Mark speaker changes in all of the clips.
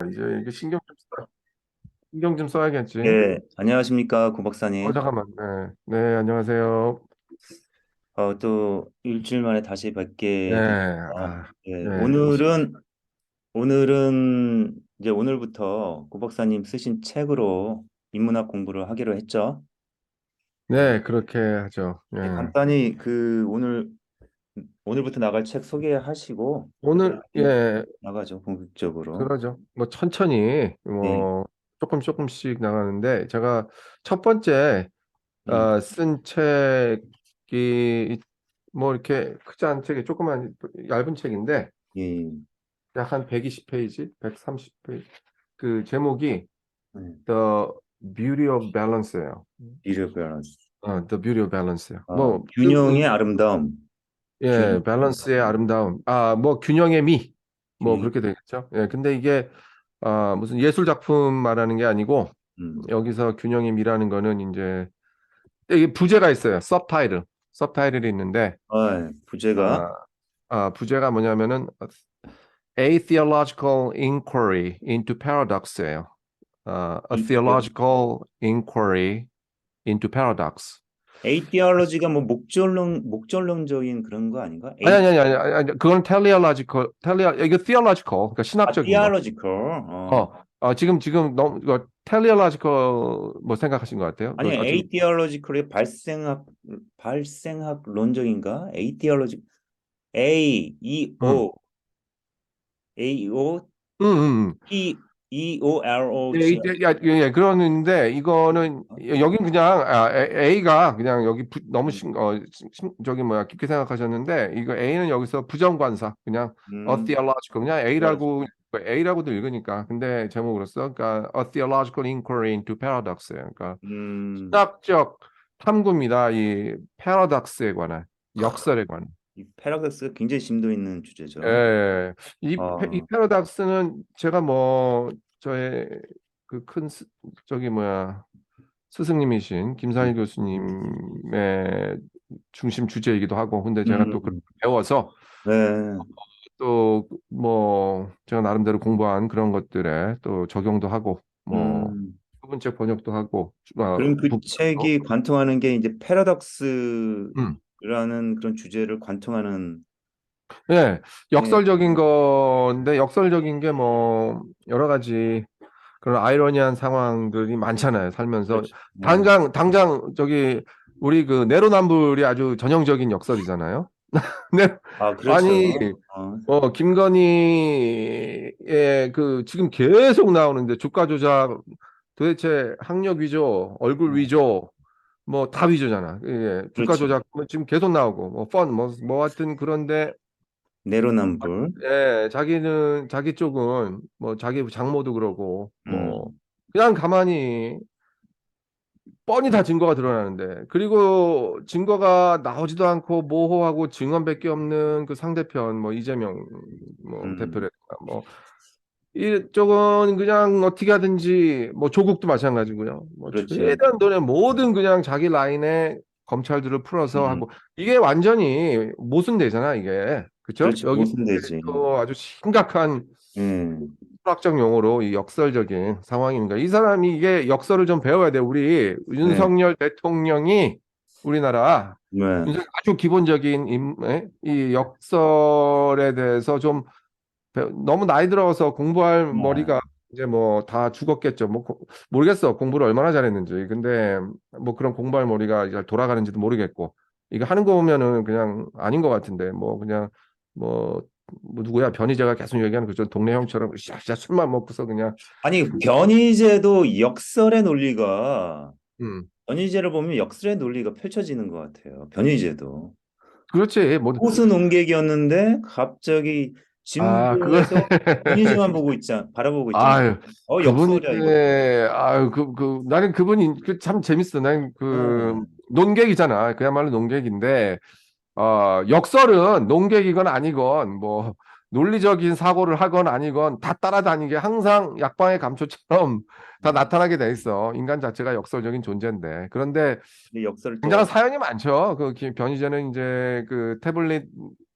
Speaker 1: 이제 이게 신경 좀 써야겠지.
Speaker 2: 네, 안녕하십니까, 고 박사님.
Speaker 1: 잠깐만. 네, 네, 안녕하세요.
Speaker 2: 또 일주일 만에 다시
Speaker 1: 네,
Speaker 2: 뵙게 됐습니다. 네,
Speaker 1: 네,
Speaker 2: 오늘은 이제 오늘부터 고 박사님 쓰신 책으로 인문학 공부를 하기로 했죠.
Speaker 1: 네, 그렇게 하죠. 네.
Speaker 2: 네, 간단히 오늘부터 나갈 책 소개하시고 그다음에
Speaker 1: 예,
Speaker 2: 나가죠, 본격적으로.
Speaker 1: 그러죠. 뭐 천천히
Speaker 2: 네,
Speaker 1: 조금씩 나가는데 제가 첫 번째
Speaker 2: 네,
Speaker 1: 쓴 책이 뭐 이렇게 크지 않은 책이 조그만 얇은 책인데
Speaker 2: 예,
Speaker 1: 약 한 120페이지, 130페이지. 그 제목이
Speaker 2: 네.
Speaker 1: The Beauty of Balance예요.
Speaker 2: 비교 밸런스.
Speaker 1: The Beauty of Balance요. 뭐,
Speaker 2: 균형의 아름다움. 균형,
Speaker 1: 예, 밸런스의 아름다움. 뭐, 균형의 미. 뭐,
Speaker 2: 균형의,
Speaker 1: 그렇게 되겠죠. 예, 근데 이게, 무슨 예술 작품 말하는 게 아니고,
Speaker 2: 음,
Speaker 1: 여기서 균형의 미라는 거는 이제, 이게 부제가 있어요. 서브타이틀. 서브타이틀이 있는데,
Speaker 2: 부제가
Speaker 1: 아, 부제가 뭐냐면은, A Theological Inquiry into Paradox예요. A Theological Inquiry into Paradox.
Speaker 2: 에이티올로지가 뭐 목적론적인 그런 거 아닌가?
Speaker 1: 그건 이거 theological, 그러니까 신학적인 거.
Speaker 2: 티올로지컬.
Speaker 1: 지금 너무, 이거 teleological 뭐 생각하신 것 같아요.
Speaker 2: 아니
Speaker 1: 지금,
Speaker 2: 에이티올로지컬의 발생학론적인가? 에이티올로지 A E
Speaker 1: 음,
Speaker 2: O A O
Speaker 1: 음, 음.
Speaker 2: E O L O
Speaker 1: 예,
Speaker 2: G.
Speaker 1: 그러는데 이거는 여긴 그냥 A가 그냥 여기 너무 저기 뭐야 깊게 생각하셨는데 이거 A는 여기서 부정관사 그냥 a
Speaker 2: 음,
Speaker 1: theological 그냥 A라고도 읽으니까 근데 제목으로서 그러니까 a theological inquiry into paradox예요. 그러니까
Speaker 2: 음,
Speaker 1: 신학적 탐구입니다. 이 패러독스에 관한 역설에 관한.
Speaker 2: 이 패러독스가 굉장히 심도 있는 주제죠.
Speaker 1: 예, 이
Speaker 2: 어,
Speaker 1: 패러독스는 제가 뭐 저의 그 큰 저기 뭐야 스승님이신 김산일
Speaker 2: 음,
Speaker 1: 교수님의 중심 주제이기도 하고 근데 제가 또
Speaker 2: 음,
Speaker 1: 배워서
Speaker 2: 네,
Speaker 1: 또 뭐 제가 나름대로 공부한 그런 것들에 또 적용도 하고 뭐
Speaker 2: 음.
Speaker 1: 부분책 번역도 하고
Speaker 2: 그럼 그
Speaker 1: 북도
Speaker 2: 책이 관통하는 게 이제 패러독스라는
Speaker 1: 음.
Speaker 2: 그런 주제를 관통하는.
Speaker 1: 예,
Speaker 2: 예,
Speaker 1: 역설적인 건데 역설적인 게 뭐 여러 가지 그런 아이러니한 상황들이 많잖아요. 살면서
Speaker 2: 그렇죠. 네.
Speaker 1: 당장 저기 우리 그 내로남불이 아주 전형적인 역설이잖아요. 네.
Speaker 2: 그렇죠.
Speaker 1: 아니
Speaker 2: 어,
Speaker 1: 김건희의 그 지금 계속 나오는데 주가 조작 도대체 학력 위조, 얼굴
Speaker 2: 어,
Speaker 1: 위조 뭐 다 위조잖아. 예, 주가
Speaker 2: 그렇죠.
Speaker 1: 조작 지금 계속 나오고 뭐 하여튼 그런데
Speaker 2: 내로남불.
Speaker 1: 예, 자기 쪽은 뭐 자기 장모도 그러고 뭐
Speaker 2: 음,
Speaker 1: 그냥 가만히 뻔히 다 증거가 드러나는데 그리고 증거가 나오지도 않고 모호하고 증언밖에 없는 그 상대편 뭐 이재명 뭐
Speaker 2: 음,
Speaker 1: 대표라든가 뭐 이쪽은 그냥 어떻게 하든지 뭐 조국도 마찬가지고요. 뭐
Speaker 2: 그렇죠.
Speaker 1: 최대한 돈의 모든 그냥 자기 라인에 검찰들을 풀어서
Speaker 2: 음,
Speaker 1: 하고 이게 완전히 모순되잖아 이게 그렇죠?
Speaker 2: 그렇죠.
Speaker 1: 여기
Speaker 2: 모순되지.
Speaker 1: 또 아주 심각한
Speaker 2: 음,
Speaker 1: 수학적 용어로 이 역설적인 상황입니다. 이 사람이 이게 역설을 좀 배워야 돼. 우리
Speaker 2: 네,
Speaker 1: 윤석열 대통령이 우리나라
Speaker 2: 네,
Speaker 1: 아주 기본적인 이 역설에 대해서 좀 너무 나이 들어서 공부할
Speaker 2: 네.
Speaker 1: 머리가 이제 뭐 다 죽었겠죠. 뭐 모르겠어. 공부를 얼마나 잘했는지. 근데 뭐 그런 공부할 머리가 잘 돌아가는지도 모르겠고. 이거 하는 거 보면은 그냥 아닌 것 같은데. 뭐 그냥 뭐, 뭐 누구야 변희재가 계속 얘기하는 그저 동네 형처럼 샤샤 술만 먹고서 그냥
Speaker 2: 아니, 변희재도 역설의 논리가,
Speaker 1: 음.
Speaker 2: 변희재를 보면 역설의 논리가 펼쳐지는 것 같아요. 변희재도.
Speaker 1: 그렇지. 뭐
Speaker 2: 호수 논객이었는데 갑자기
Speaker 1: 그거
Speaker 2: 진도에서 변희재만 바라보고 있잖아요.
Speaker 1: 아유, 그분이,
Speaker 2: 역설이야, 이것도.
Speaker 1: 나는 그분이 참 재밌어. 난 그,
Speaker 2: 어,
Speaker 1: 논객이잖아. 그야말로 논객인데, 역설은 논객이건 아니건, 뭐, 논리적인 사고를 하건 아니건 다 따라다니게 항상 약방의 감초처럼 다
Speaker 2: 음.
Speaker 1: 나타나게 돼 있어. 인간 자체가 역설적인 존재인데. 그런데
Speaker 2: 근데 역설을
Speaker 1: 굉장한
Speaker 2: 또,
Speaker 1: 사연이 많죠. 변희재는 이제 그 태블릿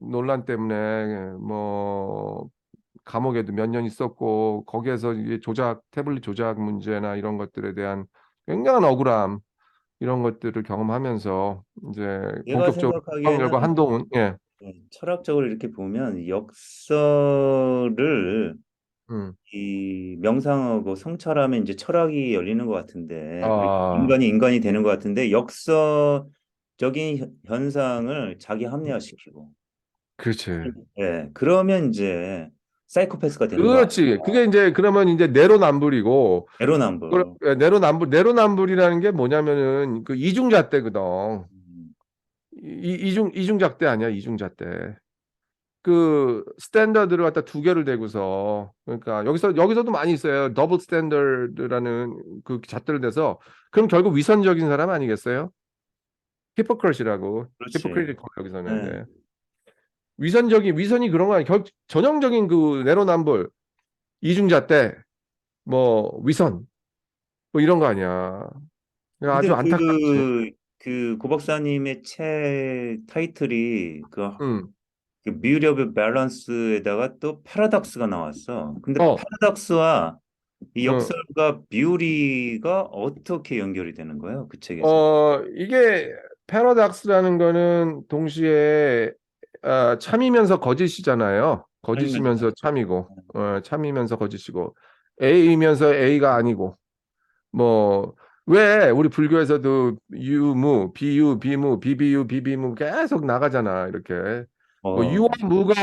Speaker 1: 논란 때문에 뭐 감옥에도 몇 년 있었고 거기에서 이게 태블릿 조작 문제나 이런 것들에 대한 굉장한 억울함 이런 것들을 경험하면서 이제
Speaker 2: 내가
Speaker 1: 본격적으로 수학
Speaker 2: 생각하기에는
Speaker 1: 열과 한동훈 예,
Speaker 2: 철학적으로 이렇게 보면 역설을
Speaker 1: 음,
Speaker 2: 이 명상하고 성찰하면 이제 철학이 열리는 것 같은데, 그리고
Speaker 1: 아,
Speaker 2: 인간이 되는 것 같은데, 역사적인 현상을 자기 합리화시키고,
Speaker 1: 그렇지.
Speaker 2: 그러면 이제 사이코패스가 되는 거 아니야?
Speaker 1: 그렇지. 그게 이제 그러면 이제 내로남불이고
Speaker 2: 내로남불.
Speaker 1: 내로남불이라는 게 뭐냐면은 그 이중잣대거든.
Speaker 2: 음,
Speaker 1: 이중잣대 아니야, 이중잣대. 그 스탠더드를 갖다 두 개를 대고서 그러니까 여기서도 많이 있어요. 더블 스탠더드라는 그 잣대를 대서 그럼 결국 위선적인 사람 아니겠어요? 히포크리시라고.
Speaker 2: 그렇지.
Speaker 1: 히포크리티컬 여기서는.
Speaker 2: 네.
Speaker 1: 네. 위선이 그런 거 아니야. 전형적인 그 내로남불, 이중잣대, 뭐 위선 뭐 이런 거 아니야. 그러니까 아주
Speaker 2: 근데
Speaker 1: 안타깝지.
Speaker 2: 고 박사님의 책 타이틀이
Speaker 1: 음.
Speaker 2: 그 뷰티 오브 밸런스에다가 또 패러독스가 나왔어. 근데
Speaker 1: 어,
Speaker 2: 패러독스와 이
Speaker 1: 어,
Speaker 2: 역설과 뷰티가 어떻게 연결이 되는 거예요? 그 책에서.
Speaker 1: 이게 패러닥스라는 거는 동시에 참이면서 거짓이잖아요.
Speaker 2: 아니면
Speaker 1: 거짓이면서 참이고, 참이면서 거짓이고, A이면서 A가 아니고, 뭐, 왜 우리 불교에서도 유무, 비유, 비비유, 비비무 계속 나가잖아. 이렇게. 뭐, 유와
Speaker 2: 어,
Speaker 1: 무가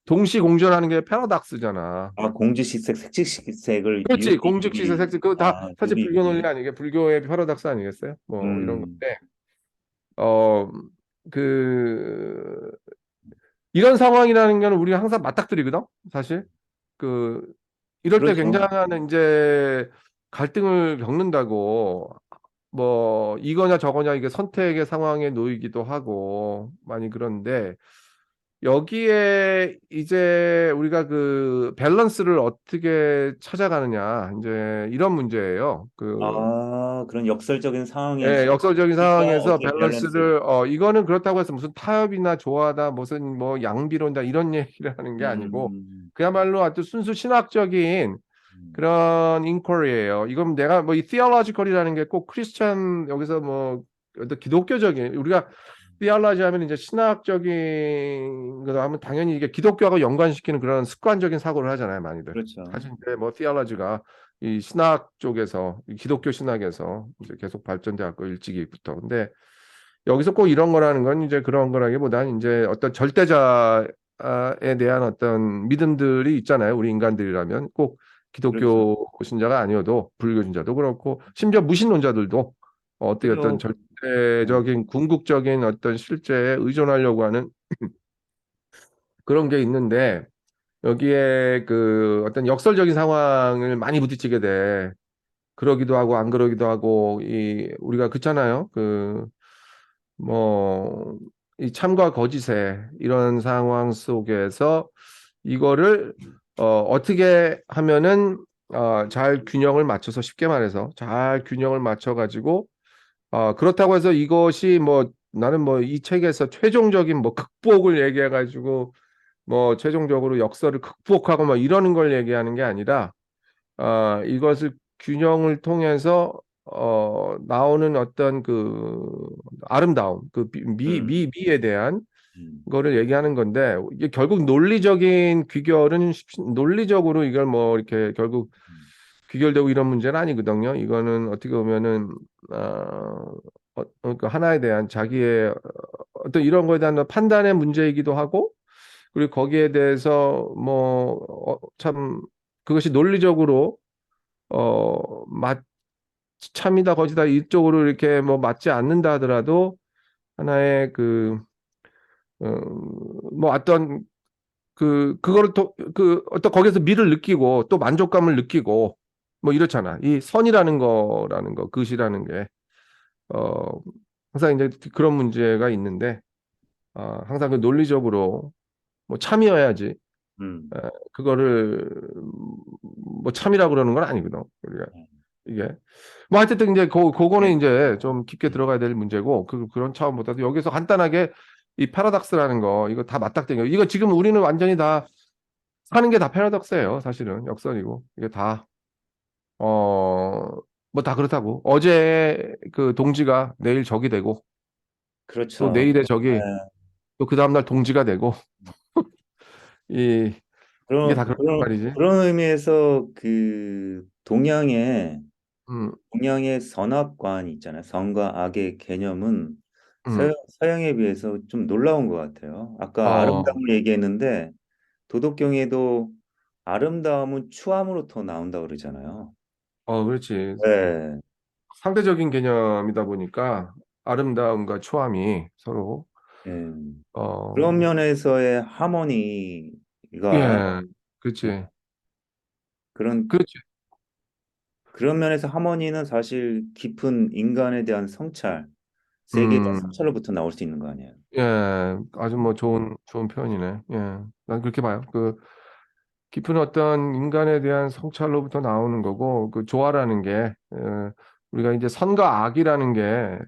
Speaker 1: 동시 공존하는 게 패러닥스잖아.
Speaker 2: 공지식색, 색칠식색을
Speaker 1: 그렇지. 공즉시세 색지 그거 다 사실 불교 논리
Speaker 2: 유리.
Speaker 1: 아니게 불교의 패러닥스 아니겠어요? 뭐 이런
Speaker 2: 음,
Speaker 1: 건데 어 그 이런 상황이라는 거는 우리가 항상 맞닥뜨리거든 사실 그 이럴 때
Speaker 2: 그렇죠.
Speaker 1: 굉장한 이제 갈등을 겪는다고 뭐 이거냐 저거냐 이게 선택의 상황에 놓이기도 하고 많이 그런데 여기에 이제 우리가 그 밸런스를 어떻게 찾아가느냐 이제 이런 문제예요.
Speaker 2: 그런 역설적인
Speaker 1: 예,
Speaker 2: 상황에서
Speaker 1: 역설적인
Speaker 2: 우리가
Speaker 1: 상황에서
Speaker 2: 어떻게 밸런스를.
Speaker 1: 이거는 그렇다고 해서 무슨 타협이나 조화다, 무슨 뭐 양비론다 이런 얘기를 하는 게 아니고,
Speaker 2: 음,
Speaker 1: 그야말로 아주 순수 신학적인
Speaker 2: 음,
Speaker 1: 그런 인quiry예요. 이건 내가 뭐 이 theological이라는 게 꼭 크리스천 여기서 뭐 어떤 기독교적인 우리가 theology 하면 이제 신학적인 거다 하면 당연히 이게 기독교하고 연관시키는 그런 습관적인 사고를 하잖아요, 많이들.
Speaker 2: 그렇죠.
Speaker 1: 사실 이제 뭐 theology가 이 신학 쪽에서 이 기독교 신학에서 이제 계속 발전돼 왔고 일찍이부터. 근데 여기서 꼭 이런 거라는 건 이제 그런 거라기보다는 이제 어떤 절대자에 대한 어떤 믿음들이 있잖아요. 우리 인간들이라면 꼭
Speaker 2: 그렇죠.
Speaker 1: 기독교 신자가 아니어도 불교 신자도 그렇고 심지어 무신론자들도 어떻게 어떤
Speaker 2: 그리고
Speaker 1: 절대적인 궁극적인 어떤 실제에 의존하려고 하는 그런 게 있는데 여기에 그 어떤 역설적인 상황을 많이 부딪히게 돼. 그러기도 하고 안 그러기도 하고 이 우리가 그렇잖아요. 그 뭐 이 참과 거짓의 이런 상황 속에서 이거를 어떻게 하면은 잘 균형을 맞춰서 쉽게 말해서 잘 균형을 맞춰 가지고 그렇다고 해서 이것이 뭐 나는 뭐 이 책에서 최종적인 뭐 극복을 얘기해 가지고 뭐 최종적으로 역설을 극복하고 뭐 이러는 걸 얘기하는 게 아니라 이것을 균형을 통해서 나오는 어떤 그 아름다움, 그
Speaker 2: 음,
Speaker 1: 미에 대한
Speaker 2: 음,
Speaker 1: 거를 얘기하는 건데 이게 결국 논리적인 귀결은 논리적으로 이걸 뭐 이렇게 결국
Speaker 2: 음,
Speaker 1: 귀결되고 이런 문제는 아니거든요. 이거는 어떻게 보면은 어, 그러니까 하나에 대한 자기의 어떤 이런 거에 대한 판단의 문제이기도 하고 그리고 거기에 대해서 뭐 참 그것이 논리적으로 참이다 거지다 이쪽으로 이렇게 뭐 맞지 않는다 하더라도 하나의 뭐 어떤 그거를 또 그 어떤 거기서 미를 느끼고 또 만족감을 느끼고 뭐 이렇잖아. 이 선이라는 거라는 거, 그것이라는 게 어, 항상 이제 그런 문제가 있는데 항상 그 논리적으로 뭐 참이어야지
Speaker 2: 음,
Speaker 1: 그거를 뭐 참이라고 그러는 건 아니거든. 우리가 이게 뭐 하여튼 이제 그거는
Speaker 2: 네.
Speaker 1: 이제 좀 깊게 들어가야 될 문제고 그런 차원보다도 여기서 간단하게 이 패러닥스라는 거 이거 다 맞닥뜨려 이거 지금 우리는 완전히 다 사는 게 다 패러독스예요. 사실은 역설이고 이게 다 뭐 다 그렇다고. 어제 그 동지가 내일 적이 되고 또
Speaker 2: 그렇죠.
Speaker 1: 내일의 적이
Speaker 2: 네.
Speaker 1: 또 그 다음날 동지가 되고 이 이게 다 그렇단 말이지.
Speaker 2: 그런 의미에서 그
Speaker 1: 음,
Speaker 2: 동양의 선악관 있잖아요. 선과 악의 개념은
Speaker 1: 음,
Speaker 2: 서양에 비해서 좀 놀라운 것 같아요. 아까
Speaker 1: 어,
Speaker 2: 아름다움을 얘기했는데 도덕경에도 아름다움은 추함으로부터 나온다고 그러잖아요.
Speaker 1: 그렇지.
Speaker 2: 네.
Speaker 1: 상대적인 개념이다 보니까 아름다움과 초함이 서로
Speaker 2: 예. 그런
Speaker 1: 어,
Speaker 2: 면에서의 하모니가
Speaker 1: 예, 그렇지,
Speaker 2: 그런
Speaker 1: 그렇지.
Speaker 2: 그런 면에서 하모니는 사실 깊은 인간에 대한 성찰, 세계에 대한
Speaker 1: 음,
Speaker 2: 성찰로부터 나올 수 있는 거 아니에요?
Speaker 1: 예, 아주 뭐 좋은 표현이네. 예, 난 그렇게 봐요. 그 깊은 어떤 인간에 대한 성찰로부터 나오는 거고, 그 조화라는 게, 우리가 이제 선과 악이라는 게,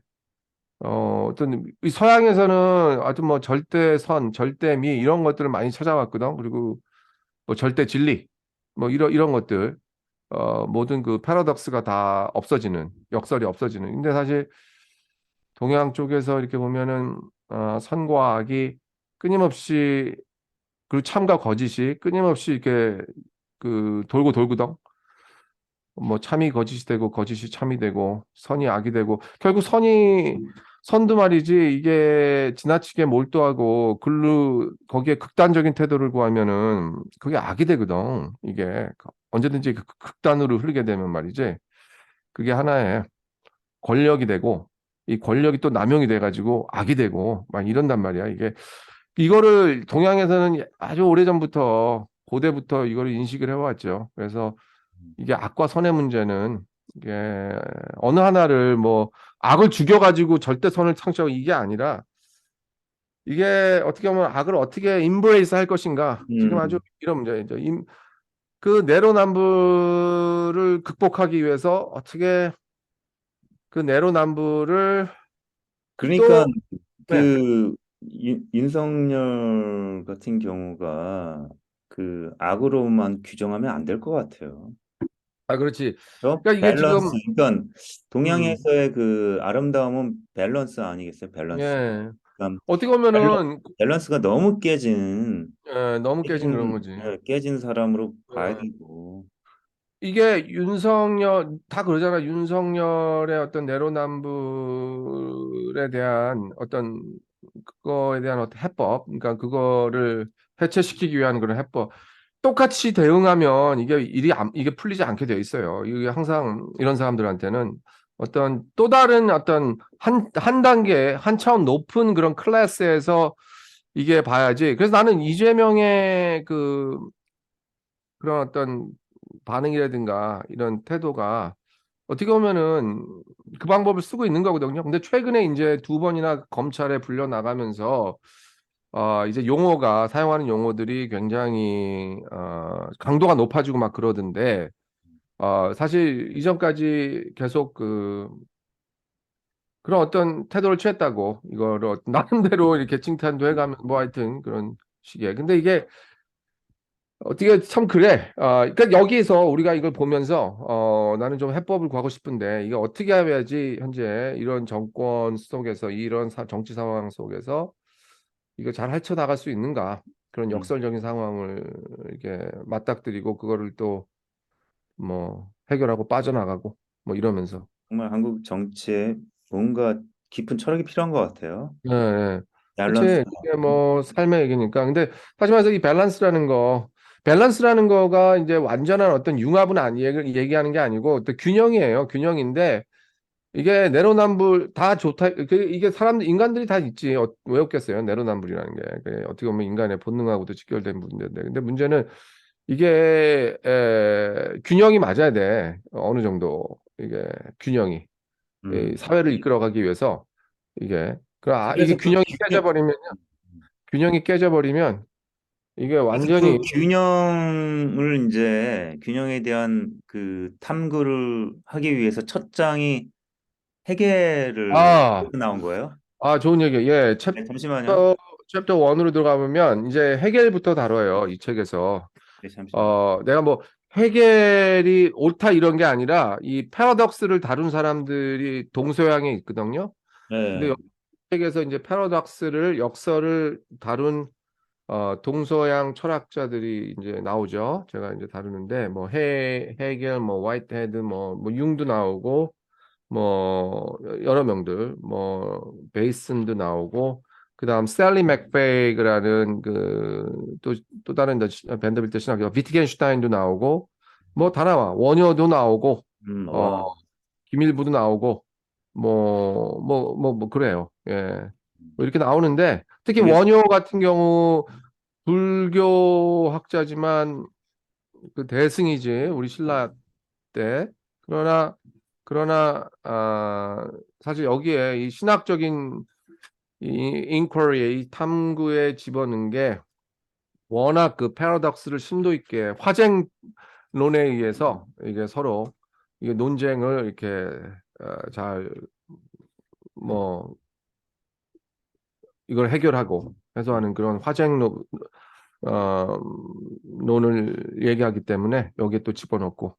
Speaker 1: 어떤, 이 서양에서는 아주 뭐 절대 선, 절대 미, 이런 것들을 많이 찾아왔거든. 그리고 뭐 절대 진리, 뭐 이런 것들, 모든 그 패러독스가 다 없어지는, 역설이 없어지는. 근데 사실 동양 쪽에서 이렇게 보면은, 선과 악이 끊임없이, 그리고 참과 거짓이 끊임없이 이렇게 그 돌고 돌구덩 뭐 참이 거짓이 되고 거짓이 참이 되고 선이 악이 되고 결국 선도 말이지 이게 지나치게 몰두하고 거기에 극단적인 태도를 구하면은 그게 악이 되거든. 이게 언제든지 그 극단으로 흐르게 되면 말이지 그게 하나의 권력이 되고 이 권력이 또 남용이 돼가지고 악이 되고 막 이런단 말이야. 이게 이거를 동양에서는 아주 오래전부터 고대부터 이거를 인식을 해왔죠. 그래서 이게 악과 선의 문제는 이게 어느 하나를 뭐 악을 죽여가지고 절대 선을 창출하고 이게 아니라 이게 어떻게 보면 악을 어떻게 임브레이스 할 것인가 지금 아주
Speaker 2: 음,
Speaker 1: 이런 문제죠. 그 내로남불을 극복하기 위해서 어떻게 그 내로남불을
Speaker 2: 그러니까
Speaker 1: 또 네.
Speaker 2: 그 윤석열 같은 경우가 그 악으로만 규정하면 안 될 것 같아요.
Speaker 1: 아 그렇지.
Speaker 2: 저
Speaker 1: 그러니까 이게
Speaker 2: 밸런스,
Speaker 1: 지금
Speaker 2: 그러니까
Speaker 1: 음,
Speaker 2: 동양에서의 그 아름다움은 밸런스 아니겠어요? 밸런스.
Speaker 1: 예.
Speaker 2: 그러니까
Speaker 1: 어떻게
Speaker 2: 밸런-
Speaker 1: 보면은
Speaker 2: 밸런스가 너무
Speaker 1: 너무 깨진 그런 거지.
Speaker 2: 깨진 사람으로 봐야
Speaker 1: 어.
Speaker 2: 되고.
Speaker 1: 이게 윤석열 다 그러잖아. 윤석열의 어떤 내로남불에 대한 어떤 그거에 대한 어떤 해법, 그러니까 그거를 해체시키기 위한 그런 해법. 똑같이 대응하면 이게 풀리지 않게 돼 있어요. 이게 항상 이런 사람들한테는 어떤 또 다른 어떤 한 단계, 한 차원 높은 그런 클래스에서 이게 봐야지. 그래서 나는 이재명의 그런 어떤 반응이라든가 이런 태도가 어떻게 보면은 그 방법을 쓰고 있는 거거든요. 근데 최근에 이제 두 번이나 검찰에 불려 나가면서 이제 사용하는 용어들이 굉장히 강도가 높아지고 막 그러던데 사실 이전까지 계속 그런 어떤 태도를 취했다고 이거를 나름대로 이렇게 칭찬도 해가면 뭐 하여튼 그런 식의. 근데 이게 어떻게 참 그래. 그러니까 여기서 우리가 이걸 보면서 나는 좀 해법을 구하고 싶은데 이게 어떻게 해야지 현재 이런 정권 속에서 이런 정치 상황 속에서 이거 잘 헤쳐나갈 수 있는가? 그런
Speaker 2: 음,
Speaker 1: 역설적인 상황을 이렇게 맞닥뜨리고 그거를 또 뭐 해결하고 빠져나가고 뭐 이러면서.
Speaker 2: 정말 한국 정치에 뭔가 깊은 철학이 필요한 것 같아요.
Speaker 1: 네, 네. 그치.
Speaker 2: 밸런스가.
Speaker 1: 이게 뭐 삶의 얘기니까. 근데 하지 마서 이 밸런스라는 거가 이제 완전한 어떤 융합은 얘기하는 게 아니고 또 균형이에요. 균형인데 이게 내로남불 다 좋다. 이게 인간들이 다 있지. 왜 없겠어요? 내로남불이라는 게. 어떻게 보면 인간의 본능하고도 직결된 문제인데. 근데 문제는 이게 균형이 맞아야 돼. 어느 정도 이게 균형이 이
Speaker 2: 음.
Speaker 1: 사회를 이끌어가기 위해서 이게
Speaker 2: 그래서
Speaker 1: 균형이 깨져버리면 이게
Speaker 2: 그
Speaker 1: 완전히
Speaker 2: 균형을 이제 균형에 대한 그 탐구를 하기 위해서 첫 장이 해결을
Speaker 1: 아,
Speaker 2: 나온 거예요?
Speaker 1: 좋은 얘기예요. 예,
Speaker 2: 네, 잠시만요.
Speaker 1: 챕터 1으로 들어가 보면 이제 해겔부터 다뤄요. 이 책에서.
Speaker 2: 네, 잠시만요.
Speaker 1: 내가 뭐 해겔이 옳다 이런 게 아니라 이 패러독스를 다룬 사람들이 동서양에 있거든요. 근데
Speaker 2: 네.
Speaker 1: 책에서 이제 패러독스를 역설을 다룬 동서양 철학자들이 이제 나오죠. 제가 이제 다루는데 뭐 해겔, 뭐 화이트헤드, 뭐 융도 나오고 뭐 여러 명들, 뭐 베이슨도 나오고 그다음 셀리 맥베이그라는 그 또 다른 밴더빌트 신학자 비트겐슈타인도 나오고 뭐 다 나와 원효도 나오고 어
Speaker 2: 와.
Speaker 1: 김일부도 나오고 뭐 그래요. 예. 뭐 이렇게 나오는데 특히
Speaker 2: 중에서,
Speaker 1: 원효 같은 경우 불교 학자지만 그 대승이지 우리 신라 때 그러나 사실 여기에 이 신학적인 이 인quiry 이 탐구에 집어넣은 게 워낙 그 패러독스를 심도 있게 화쟁론에 의해서 이게 서로 이게 논쟁을 이렇게 잘 뭐 이걸 해결하고 해소하는 그런 화쟁론 어, 논을 얘기하기 때문에 여기에 또 집어넣고